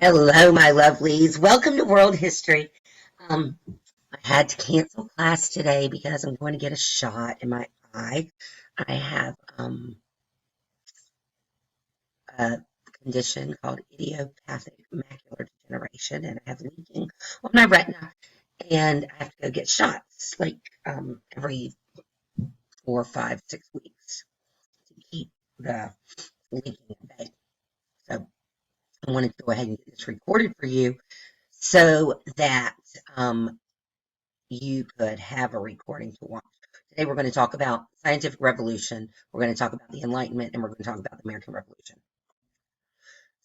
Hello, my lovelies. Welcome to World History. Um, I had to cancel class today because I'm going to get a shot in my eye. I have a condition called idiopathic macular degeneration, and I have leaking on my retina, and I have to go get shots like every 4, 5, 6 weeks to keep the leaking at bay. So I wanted to go ahead and get this recorded for you so that you could have a recording to watch. Today we're going to talk about scientific revolution, we're going to talk about the Enlightenment, and we're going to talk about the American Revolution.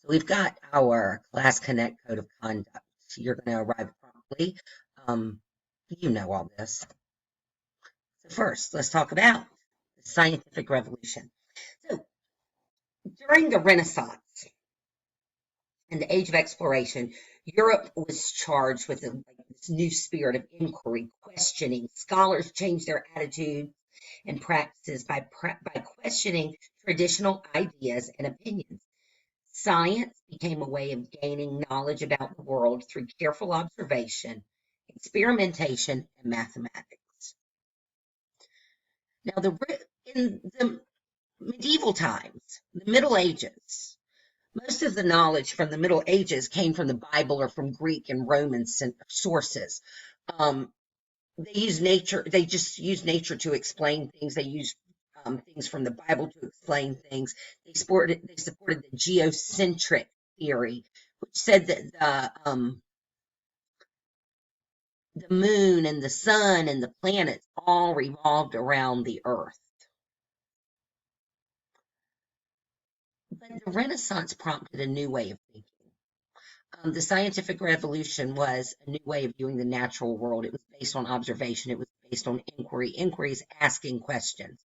So we've got our Class Connect Code of Conduct. You're going to arrive promptly. You know all this. So first, let's talk about the scientific revolution. So during the Renaissance and the Age of Exploration, Europe was charged with this new spirit of inquiry, questioning. Scholars changed their attitudes and practices by questioning traditional ideas and opinions. Science became a way of gaining knowledge about the world through careful observation, experimentation, and mathematics. Now, in the medieval times, the Middle Ages, most of the knowledge from the Middle Ages came from the Bible or from Greek and Roman sources. They use nature. They just use nature to explain things. They use things from the Bible to explain things. They supported the geocentric theory, which said that the moon and the sun and the planets all revolved around the Earth. But the Renaissance prompted a new way of thinking. The scientific revolution was a new way of viewing the natural world. It was based on observation. It was based on inquiry. Inquiries asking questions.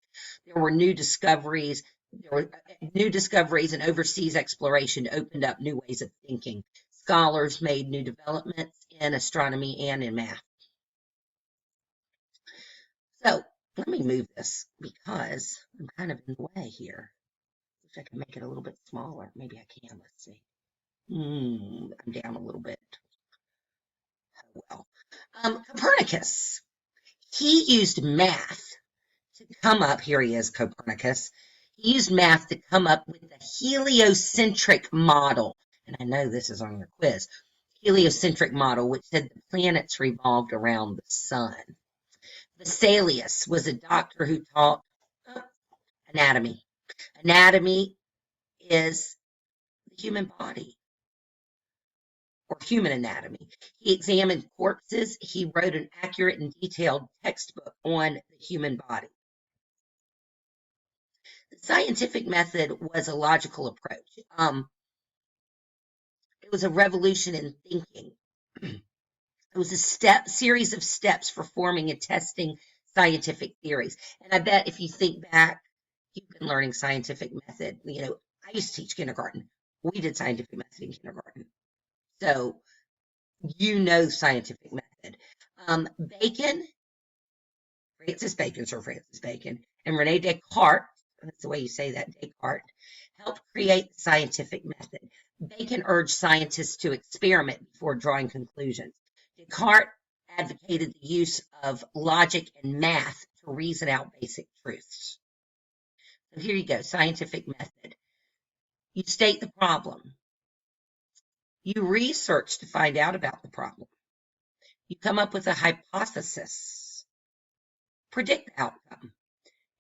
There were new discoveries. There were new discoveries, and overseas exploration opened up new ways of thinking. Scholars made new developments in astronomy and in math. So let me move this because I'm kind of in the way here. Wish I could make it a little bit smaller. Maybe I can. Let's see. I'm down a little bit. Oh well. Copernicus. He used math to come up. Here he is, Copernicus. He used math to come up with the heliocentric model. And I know this is on your quiz. Heliocentric model, which said the planets revolved around the sun. Vesalius was a doctor who taught anatomy. Anatomy is the human body, or human anatomy. He examined corpses. He wrote an accurate and detailed textbook on the human body. The scientific method was a logical approach. It was a revolution in thinking. It was a series of steps for forming and testing scientific theories. And I bet if you think back, you've been learning scientific method. I used to teach kindergarten. We did scientific method in kindergarten. So you know scientific method. Bacon, Sir Francis Bacon, and Rene Descartes, that's the way you say that, Descartes, helped create the scientific method. Bacon urged scientists to experiment before drawing conclusions. Descartes advocated the use of logic and math to reason out basic truths. So here you go, scientific method. You state the problem. You research to find out about the problem. You come up with a hypothesis. Predict the outcome.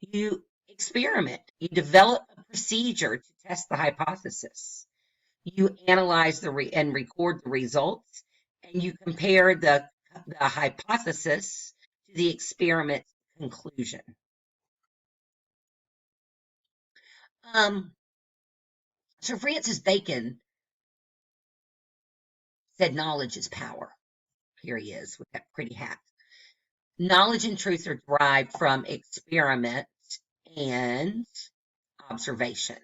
You experiment. You develop a procedure to test the hypothesis. You analyze and record the results, and you compare the hypothesis to the experiment conclusion. Sir Francis Bacon said knowledge is power. Here he is with that pretty hat. Knowledge and truth are derived from experiment and observation.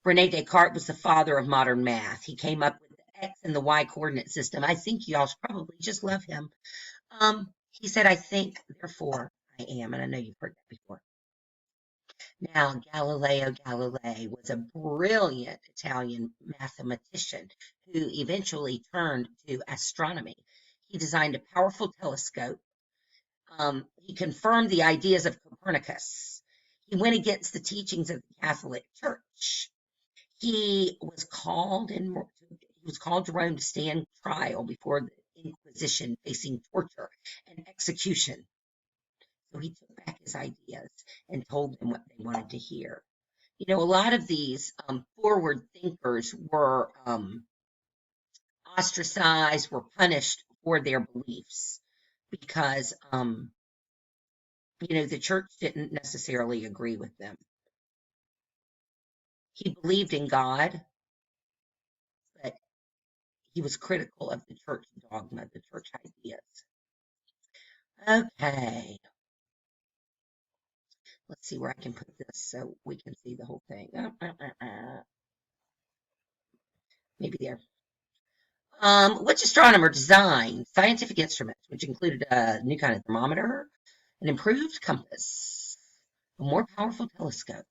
Rene Descartes was the father of modern math. He came up with the X and the Y coordinate system. I think y'all probably just love him. He said, I think, therefore I am. And I know you've heard that before. Now, Galileo Galilei was a brilliant Italian mathematician who eventually turned to astronomy. He designed a powerful telescope. He confirmed the ideas of Copernicus. He went against the teachings of the Catholic Church. He was called to Rome to stand trial before the Inquisition, facing torture and execution. So he took back his ideas and told them what they wanted to hear. You know, a lot of these forward thinkers were ostracized, were punished for their beliefs because, you know, the church didn't necessarily agree with them. He believed in God, but he was critical of the church dogma, the church ideas. Okay. Let's see where I can put this so we can see the whole thing. Maybe there. Which astronomer designed scientific instruments, which included a new kind of thermometer, an improved compass, a more powerful telescope?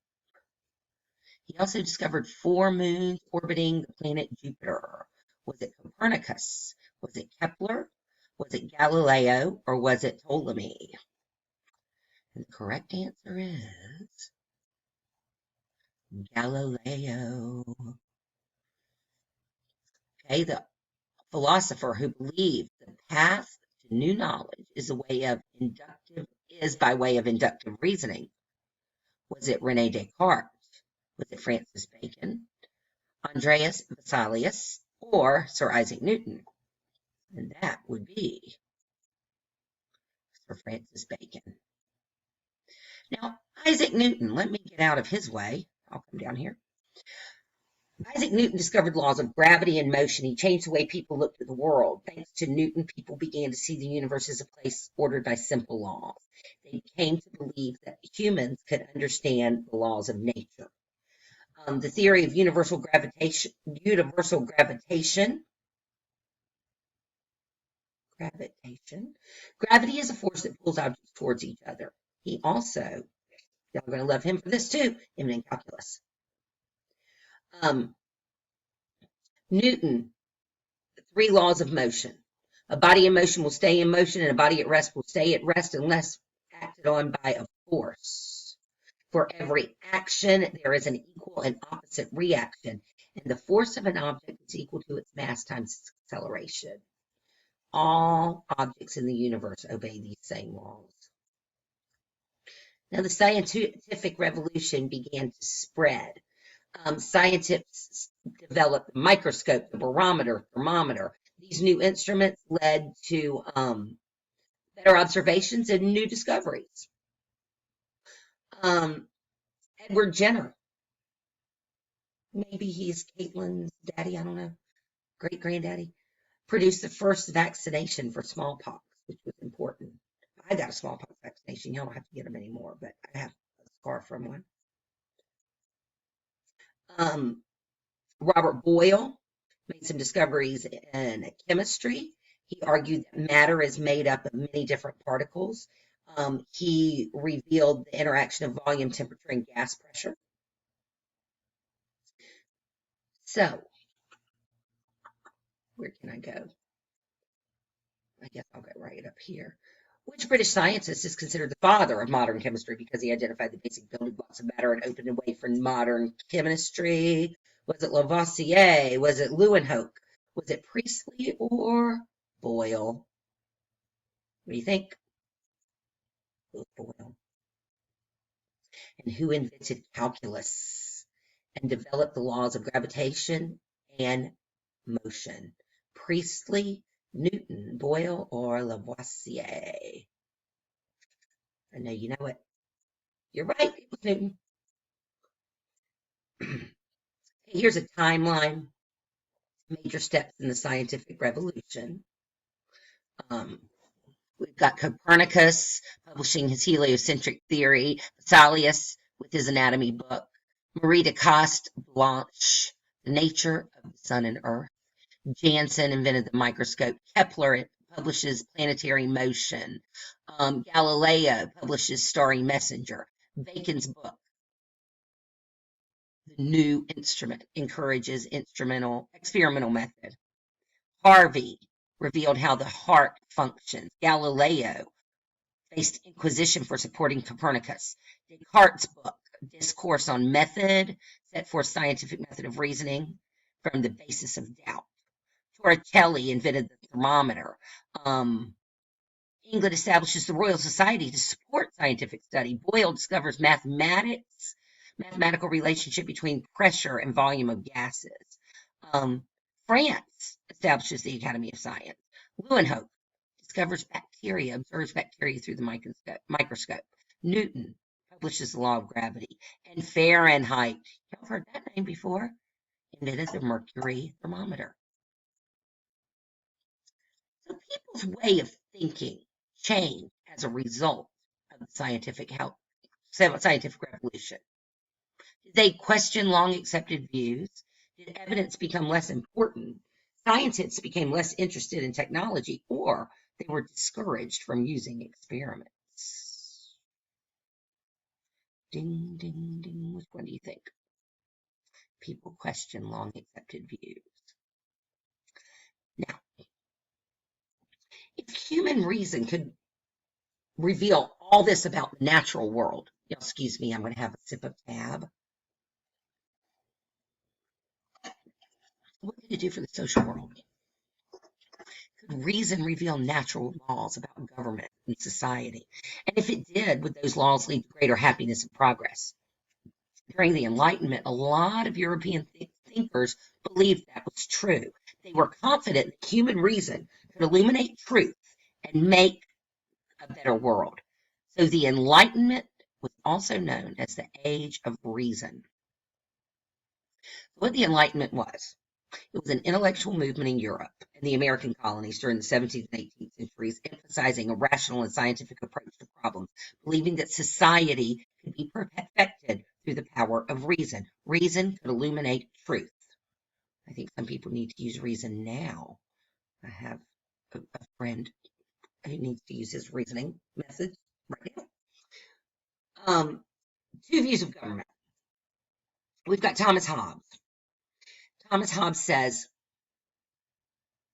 He also discovered 4 moons orbiting the planet Jupiter. Was it Copernicus? Was it Kepler? Was it Galileo? Or was it Ptolemy? And the correct answer is Galileo. Okay, the philosopher who believed the path to new knowledge is by way of inductive reasoning. Was it Rene Descartes? Was it Francis Bacon, Andreas Vesalius, or Sir Isaac Newton? And that would be Sir Francis Bacon. Now, Isaac Newton, let me get out of his way. I'll come down here. Isaac Newton discovered laws of gravity and motion. He changed the way people looked at the world. Thanks to Newton, people began to see the universe as a place ordered by simple laws. They came to believe that humans could understand the laws of nature. The theory of universal gravitation. Gravity is a force that pulls objects towards each other. He also, y'all are going to love him for this too, immanent calculus. Newton, the 3 laws of motion. A body in motion will stay in motion, and a body at rest will stay at rest unless acted on by a force. For every action, there is an equal and opposite reaction, and the force of an object is equal to its mass times its acceleration. All objects in the universe obey these same laws. Now, the scientific revolution began to spread. Scientists developed the microscope, the barometer, thermometer. These new instruments led to better observations and new discoveries. Edward Jenner, maybe he's Caitlin's daddy, I don't know, great-granddaddy, produced the first vaccination for smallpox, which was important. I got a smallpox vaccination. Y'all don't have to get them anymore, but I have a scar from one. Robert Boyle made some discoveries in chemistry. He argued that matter is made up of many different particles. He revealed the interaction of volume, temperature, and gas pressure. So, where can I go? I guess I'll go right up here. Which British scientist is considered the father of modern chemistry because he identified the basic building blocks of matter and opened a way for modern chemistry? Was it Lavoisier? Was it Leeuwenhoek? Was it Priestley or Boyle? What do you think? Boyle. And who invented calculus and developed the laws of gravitation and motion? Priestley, Newton, Boyle, or Lavoisier? I know you know it. You're right, it was Newton. Here's a timeline. Major steps in the scientific revolution. We've got Copernicus publishing his heliocentric theory, Vesalius with his anatomy book, Marie de Castes-Blanche, The Nature of the Sun and Earth. Janssen invented the microscope. Kepler publishes Planetary Motion. Galileo publishes Starry Messenger. Bacon's book, the new instrument, encourages experimental method. Harvey revealed how the heart functions. Galileo faced inquisition for supporting Copernicus. Descartes' book, Discourse on Method, set forth scientific method of reasoning from the basis of doubt. Torricelli invented the thermometer. England establishes the Royal Society to support scientific study. Boyle discovers mathematical relationship between pressure and volume of gases. France establishes the Academy of Science. Leeuwenhoek discovers bacteria, observes bacteria through the microscope. Newton publishes the law of gravity. And Fahrenheit, y'all heard that name before, invented the mercury thermometer. So people's way of thinking changed as a result of the scientific revolution. Did they question long accepted views? Did evidence become less important? Scientists became less interested in technology, or they were discouraged from using experiments. Ding, ding, ding. Which one do you think? People question long accepted views. Now, if human reason could reveal all this about the natural world, excuse me, I'm going to have a sip of tab. What could it do for the social world? Could reason reveal natural laws about government and society? And if it did, would those laws lead to greater happiness and progress? During the Enlightenment, a lot of European thinkers believed that was true. They were confident that human reason could illuminate truth and make a better world. So the Enlightenment was also known as the Age of Reason. What the Enlightenment was, it was an intellectual movement in Europe and the American colonies during the 17th and 18th centuries, emphasizing a rational and scientific approach to problems, believing that society could be perfected through the power of reason. Reason could illuminate truth. I think some people need to use reason now. I have a friend who needs to use his reasoning method right now. Two views of government. We've got Thomas Hobbes. Thomas Hobbes says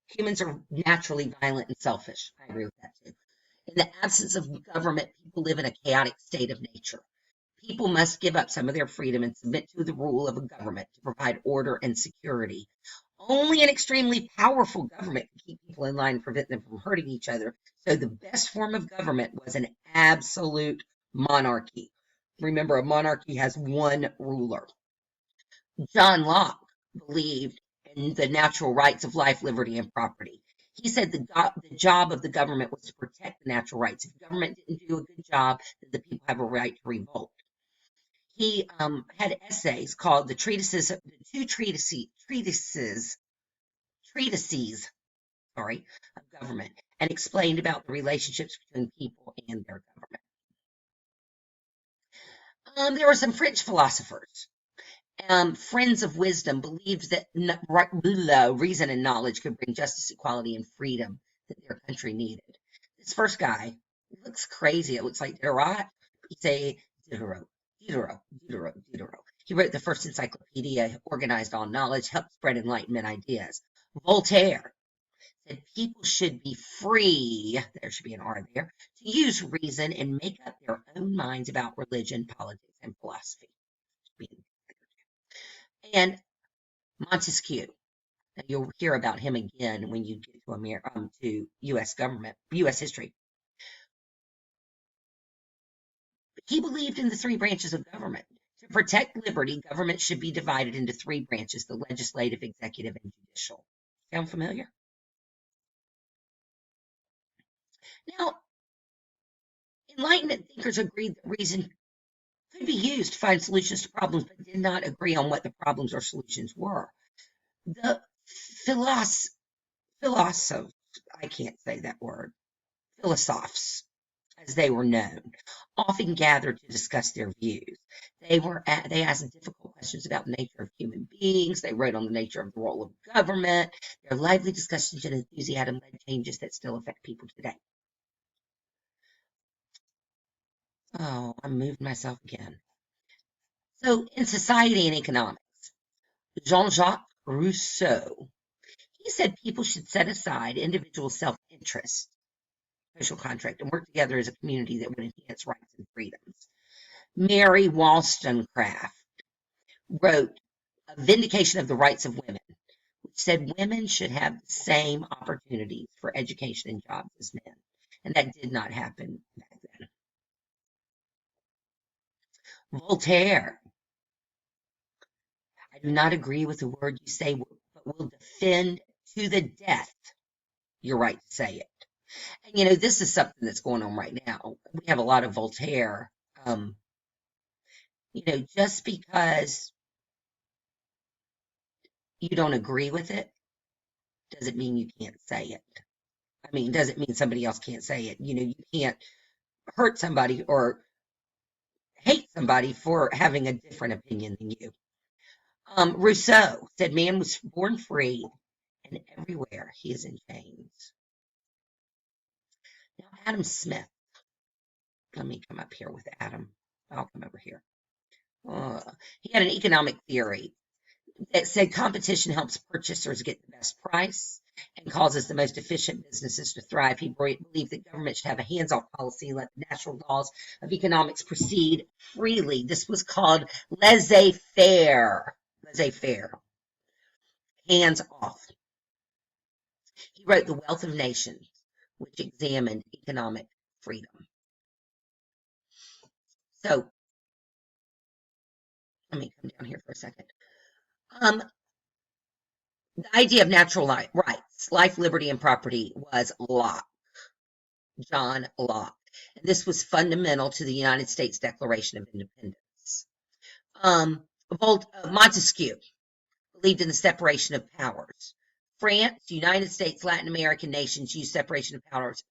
humans are naturally violent and selfish. I agree with that too. In the absence of government, people live in a chaotic state of nature. People must give up some of their freedom and submit to the rule of a government to provide order and security. Only an extremely powerful government can keep people in line and prevent them from hurting each other. So the best form of government was an absolute monarchy. Remember, a monarchy has one ruler. John Locke believed in the natural rights of life, liberty, and property. He said the job of the government was to protect the natural rights. If the government didn't do a good job, then the people have a right to revolt. He had essays called the treatises of government, and explained about the relationships between people and their government. There were some French philosophers. Friends of wisdom believed that reason and knowledge could bring justice, equality, and freedom that their country needed. This first guy looks crazy. It looks like Diderot. Diderot. He wrote the first encyclopedia, organized all knowledge, helped spread Enlightenment ideas. Voltaire said people should be free, there should be an R there, to use reason and make up their own minds about religion, politics, and philosophy. And Montesquieu, now you'll hear about him again when you get to U.S. government, U.S. history. He believed in the three branches of government. To protect liberty, government should be divided into three branches: the legislative, executive, and judicial. Sound familiar? Now, Enlightenment thinkers agreed that reason could be used to find solutions to problems, but did not agree on what the problems or solutions were. The philosophers, I can't say that word, philosophers, as they were known, often gathered to discuss their views. They asked difficult questions about the nature of human beings. They wrote on the nature of the role of government. Their lively discussions and enthusiasm led changes that still affect people today. Oh, I moved myself again. So in Society and Economics, Jean-Jacques Rousseau, he said people should set aside individual self-interest, social contract, and work together as a community that would enhance rights and freedoms. Mary Wollstonecraft wrote A Vindication of the Rights of Women, which said women should have the same opportunities for education and jobs as men. And that did not happen back then. Voltaire, I do not agree with the word you say, but will defend to the death your right to say it. And this is something that's going on right now. We have a lot of Voltaire. Just because you don't agree with it doesn't mean you can't say it. I mean, doesn't mean somebody else can't say it. You can't hurt somebody or hate somebody for having a different opinion than you. Rousseau said man was born free and everywhere he is in chains. Now, Adam Smith. Let me come up here with Adam. I'll come over here. He had an economic theory that said competition helps purchasers get the best price and causes the most efficient businesses to thrive. He believed that government should have a hands-off policy and let the natural laws of economics proceed freely. This was called laissez-faire. Laissez-faire. Hands off. He wrote The Wealth of Nations, which examined economic freedom. So, let me come down here for a second. The idea of natural rights, life, liberty, and property was Locke, John Locke. And this was fundamental to the United States Declaration of Independence. Montesquieu believed in the separation of powers. France, United States, Latin American nations used separation of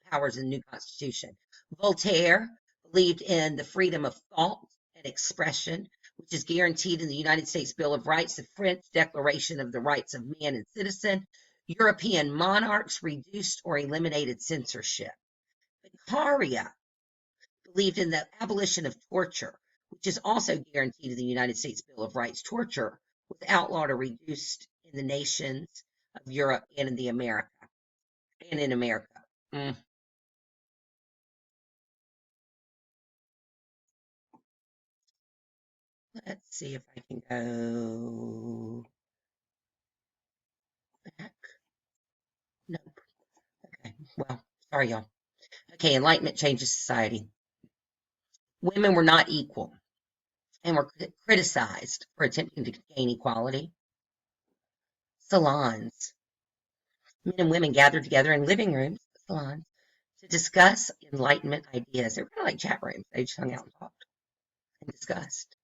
powers in the new Constitution. Voltaire believed in the freedom of thought and expression, which is guaranteed in the United States Bill of Rights, the French Declaration of the Rights of Man and Citizen. European monarchs reduced or eliminated censorship. Beccaria believed in the abolition of torture, which is also guaranteed in the United States Bill of Rights. Torture was outlawed or reduced in the nations of Europe and in America. Let's see if I can go back. Nope. Okay. Well, sorry, y'all. Okay, Enlightenment changes society. Women were not equal and were criticized for attempting to gain equality. Salons. Men and women gathered together in living rooms, salons, to discuss Enlightenment ideas. They were kind of like chat rooms. They just hung out and talked and discussed.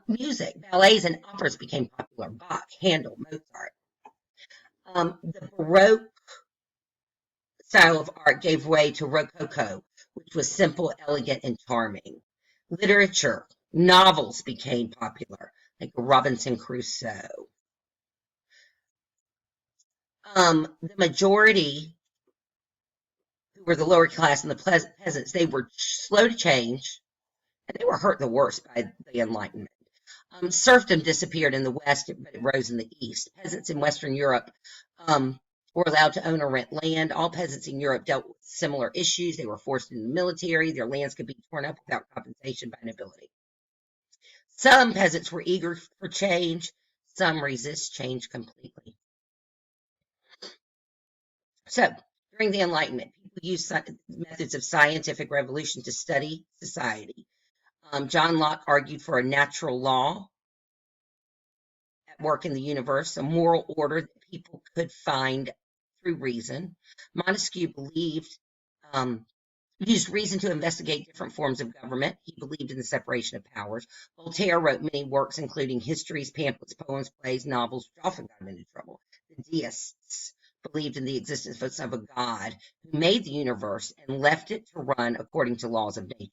Music, ballets, and operas became popular. Bach, Handel, Mozart. The Baroque style of art gave way to Rococo, which was simple, elegant, and charming. Literature, novels became popular, like Robinson Crusoe. The majority, who were the lower class and the peasants, they were slow to change, and they were hurt the worst by the Enlightenment. Serfdom disappeared in the West, but it rose in the East. Peasants in Western Europe were allowed to own or rent land. All peasants in Europe dealt with similar issues. They were forced into the military. Their lands could be torn up without compensation by nobility. Some peasants were eager for change. Some resist change completely. So, during the Enlightenment, people used methods of scientific revolution to study society. John Locke argued for a natural law at work in the universe, a moral order that people could find through reason. Montesquieu used reason to investigate different forms of government. He believed in the separation of powers. Voltaire wrote many works, including histories, pamphlets, poems, plays, novels, which often got him into trouble. The deists believed in the existence of a God who made the universe and left it to run according to laws of nature.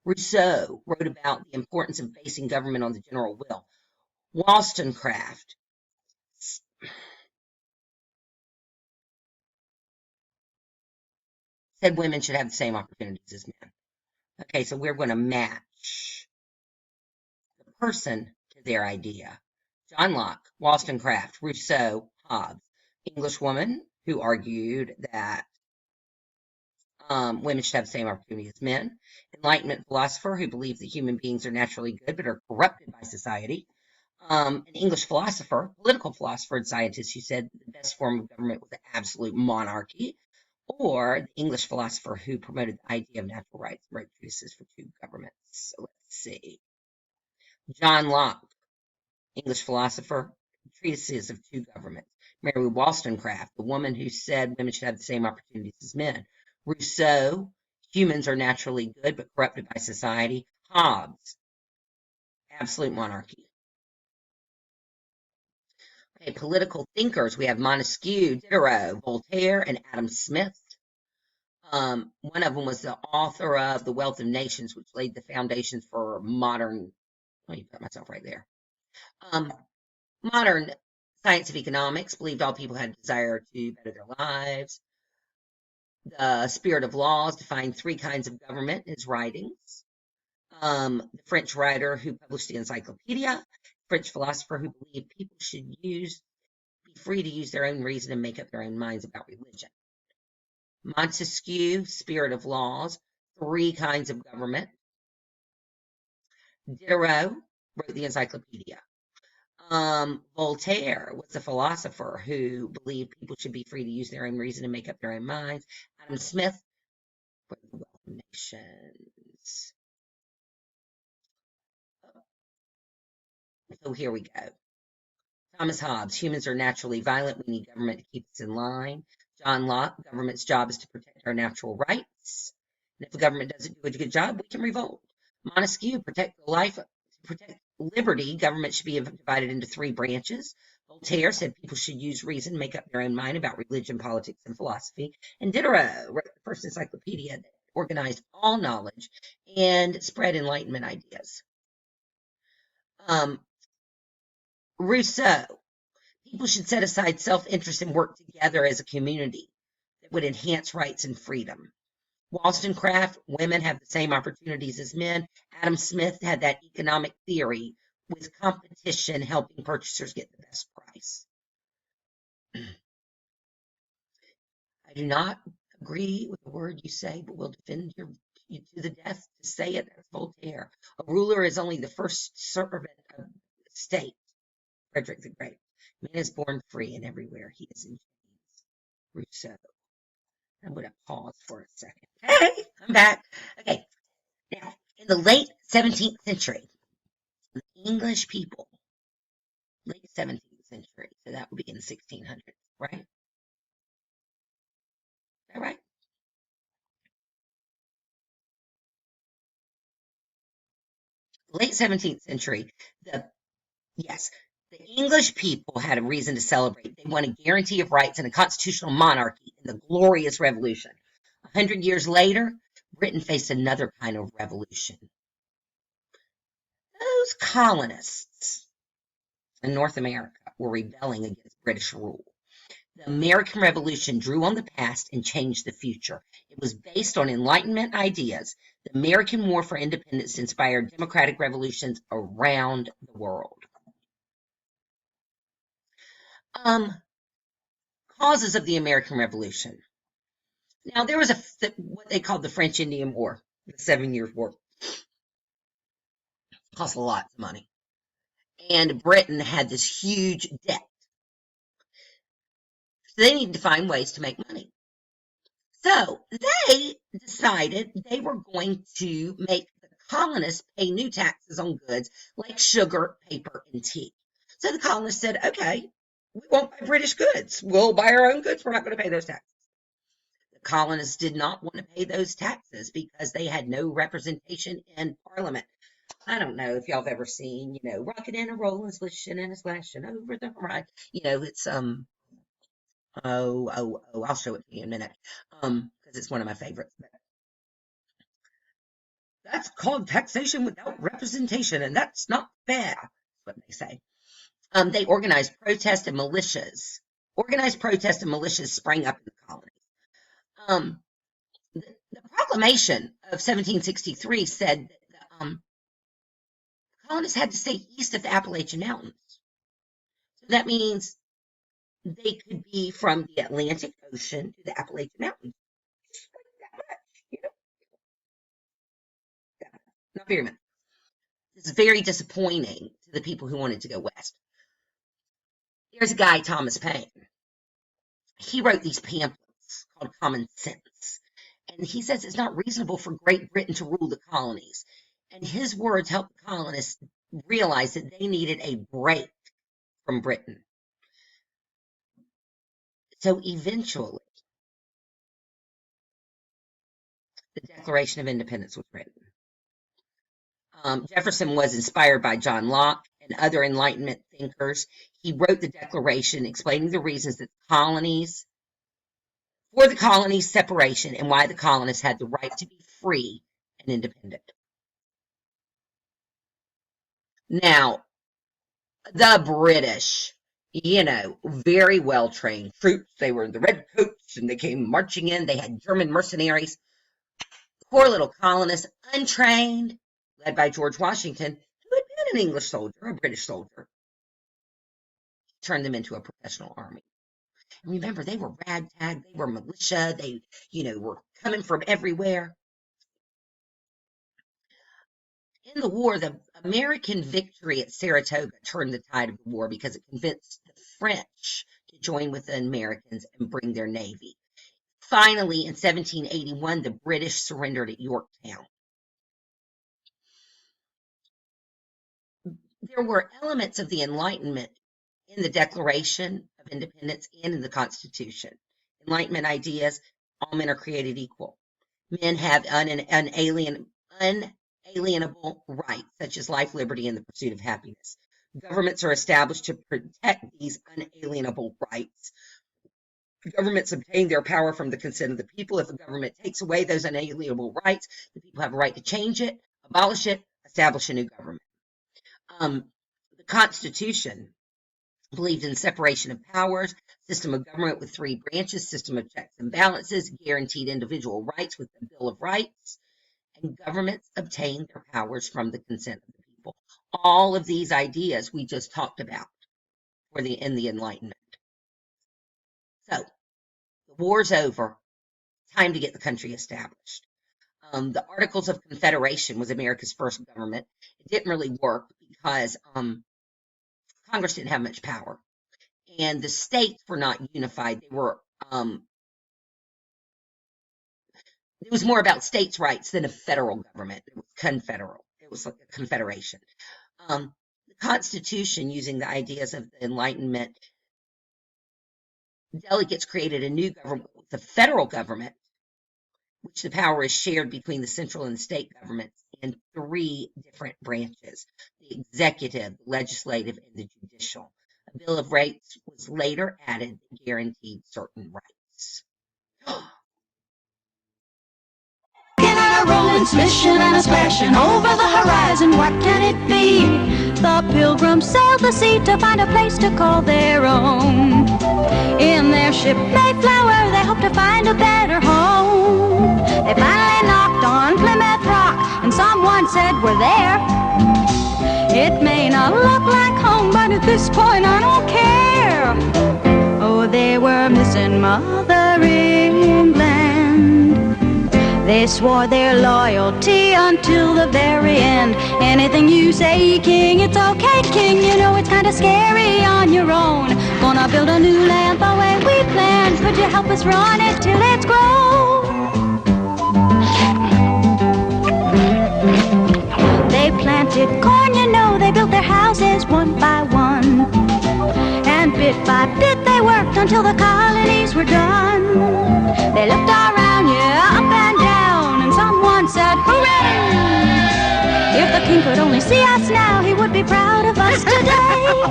Rousseau wrote about the importance of basing government on the general will. Wollstonecraft said women should have the same opportunities as men. Okay, so we're going to match the person to their idea. John Locke, Wollstonecraft, Rousseau, Hobbes, Englishwoman who argued that women should have the same opportunity as men, Enlightenment philosopher who believed that human beings are naturally good but are corrupted by society, an English philosopher, political philosopher, and scientist who said the best form of government was an absolute monarchy, or the English philosopher who promoted the idea of natural rights and wrote treatises for two governments. So let's see. John Locke, English philosopher, treatises of two governments. Mary Wollstonecraft, the woman who said women should have the same opportunities as men. Rousseau, humans are naturally good but corrupted by society. Hobbes, absolute monarchy. Okay, political thinkers, we have Montesquieu, Diderot, Voltaire, and Adam Smith. One of them was the author of The Wealth of Nations, which laid the foundations for modern, let me put myself right there. Modern science of economics, believed all people had a desire to better their lives. The Spirit of Laws defined three kinds of government in his writings. The French writer who published the Encyclopedia, French philosopher who believed people should be free to use their own reason and make up their own minds about religion. Montesquieu, Spirit of Laws, three kinds of government. Diderot wrote the Encyclopedia. Voltaire was a philosopher who believed people should be free to use their own reason and make up their own minds. Adam Smith wrote The Wealth of Nations. So here we go. Thomas Hobbes, humans are naturally violent. We need government to keep us in line. John Locke, government's job is to protect our natural rights. And if the government doesn't do a good job, we can revolt. Montesquieu, protect liberty, government should be divided into three branches. Voltaire said people should use reason, make up their own mind about religion, politics, and philosophy. And Diderot wrote the first encyclopedia that organized all knowledge and spread Enlightenment ideas. Rousseau, people should set aside self-interest and work together as a community that would enhance rights and freedom. Wollstonecraft, women have the same opportunities as men. Adam Smith had that economic theory with competition helping purchasers get the best price. I do not agree with the word you say, but will defend you to the death to say it. That's Voltaire. A ruler is only the first servant of the state. Frederick the Great. Man is born free, and everywhere he is in chains. Rousseau. I'm going to pause for a second. Okay, I'm back. Okay, now, in the late 17th century, the English people, late 17th century, so that would be in the 1600s, right? Is that right? Late 17th century, the English people had a reason to celebrate. They won a guarantee of rights and a constitutional monarchy in the Glorious Revolution. 100 years later, Britain faced another kind of revolution. Those colonists in North America were rebelling against British rule. The American Revolution drew on the past and changed the future. It was based on Enlightenment ideas. The American War for Independence inspired democratic revolutions around the world. Causes of the American Revolution. Now, there was what they called the French Indian War, the 7 Years' War. It cost a lot of money. And Britain had this huge debt. So they needed to find ways to make money. So they decided they were going to make the colonists pay new taxes on goods like sugar, paper, and tea. So the colonists said, okay, we won't buy British goods. We'll buy our own goods. We're not going to pay those taxes. The colonists did not want to pay those taxes because they had no representation in Parliament. I don't know if y'all have ever seen, Rockin' and a Rollin', Swishin' and a Splashin' over the horizon. It's I'll show it to you in a minute, because it's one of my favorites. That's called taxation without representation, and that's not fair. That's what they say. They organized protests and militias. Organized protests and militias sprang up in the colonies. The proclamation of 1763 said that colonists had to stay east of the Appalachian Mountains. So that means they could be from the Atlantic Ocean to the Appalachian Mountains. Just like that much, you know? Not very much. This is very disappointing to the people who wanted to go west. There's a guy, Thomas Paine. He wrote these pamphlets called Common Sense. And he says it's not reasonable for Great Britain to rule the colonies. And his words helped the colonists realize that they needed a break from Britain. So eventually, the Declaration of Independence was written. Jefferson was inspired by John Locke and other Enlightenment thinkers. He wrote the Declaration explaining the reasons that for the colonies' separation and why the colonists had the right to be free and independent. Now, the British, very well-trained troops. They were in the red coats and they came marching in. They had German mercenaries. Poor little colonists, untrained, led by George Washington, who had been an English soldier, a British soldier, turned them into a professional army. And remember, they were ragtag, they were militia, they, were coming from everywhere. In the war, the American victory at Saratoga turned the tide of the war because it convinced the French to join with the Americans and bring their navy. Finally, in 1781, the British surrendered at Yorktown. There were elements of the Enlightenment in the Declaration of Independence and in the Constitution. Enlightenment ideas, all men are created equal. Men have unalienable rights, such as life, liberty, and the pursuit of happiness. Governments are established to protect these unalienable rights. Governments obtain their power from the consent of the people. If a government takes away those unalienable rights, the people have a right to change it, abolish it, establish a new government. The Constitution believed in separation of powers, system of government with 3 branches, system of checks and balances, guaranteed individual rights with the Bill of Rights, and governments obtained their powers from the consent of the people. All of these ideas we just talked about in the Enlightenment. So, the war's over. Time to get the country established. The Articles of Confederation was America's first government. It didn't really work because Congress didn't have much power. And the states were not unified. They were it was more about states' rights than a federal government. It was confederal. It was like a confederation. The Constitution, using the ideas of the Enlightenment, delegates created a new government, the federal government, which the power is shared between the central and state governments in 3 different branches: the executive, the legislative, and the judicial. A Bill of Rights was later added that guaranteed certain rights. A rolling, smishing, and a splashing over the horizon. What can it be? The pilgrims sailed the sea to find a place to call their own. In their ship Mayflower, they hoped to find a better home. They finally knocked on Plymouth Rock, and someone said, "We're there." It may not look like home, but at this point I don't care. Oh, they were missing Mother England. They swore their loyalty until the very end. Anything you say, King, it's okay, King. You know it's kind of scary on your own. Gonna build a new land the way we planned. Could you help us run it till it's grown? They planted corn, you know. They built their houses one by one. And bit by bit they worked until the colonies were done. They looked around, yeah, up and down, and someone said, "Hooray! If the king could only see us now, he would be proud of us today."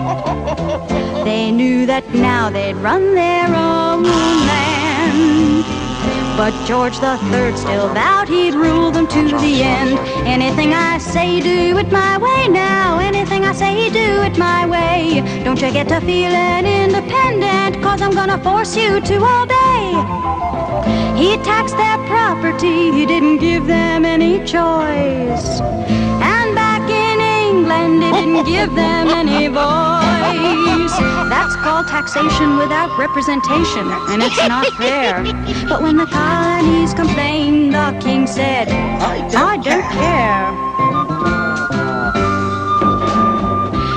They knew that now they'd run their own land. But George III still vowed he'd rule them to the end. Anything I say, do it my way now. Anything I say, do it my way. Don't you get to feeling independent, 'cause I'm gonna force you to obey. He taxed their property, he didn't give them any choice. And back in England, it didn't give them any voice. That's called taxation without representation, and it's not fair. But when the colonies complained, the king said, I don't care.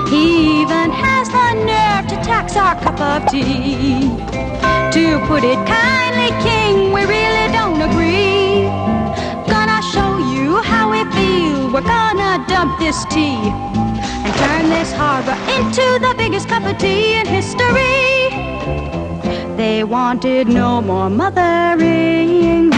He even has the nerve to tax our cup of tea. To put it kindly, King, we really don't agree. Gonna show you how we feel. We're gonna dump this tea and turn this harbor into the biggest cup of tea in history. They wanted no more Mother England.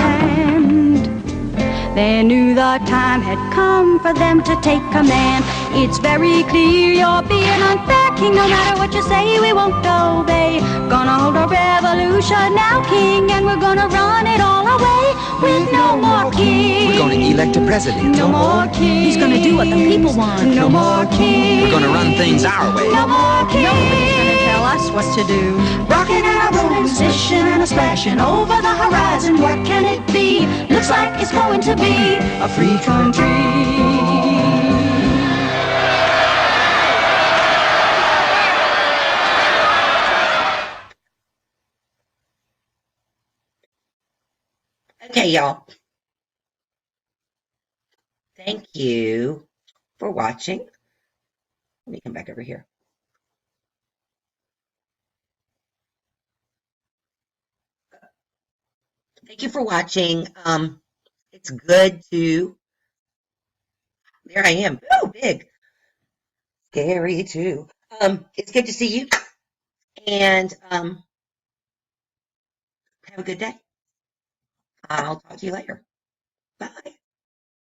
They knew the time had come for them to take command. It's very clear you're being unfair, King. No matter what you say, we won't obey. Gonna hold a revolution now, King, and we're gonna run it all away with no more king. We're gonna elect a president. No more king. He's gonna do what the people want. No more king. We're gonna run things our way. No more king. Nobody's gonna tell us what to do. Rocking and a rolling, swishing and a splashing over the horizon. What can it be? Looks like it's going to be a free country. Okay, y'all. Thank you for watching. Let me come back over here. Thank you for watching. It's good to, there I am. Oh, big. Scary too. It's good to see you. And have a good day. I'll talk to you later. Bye.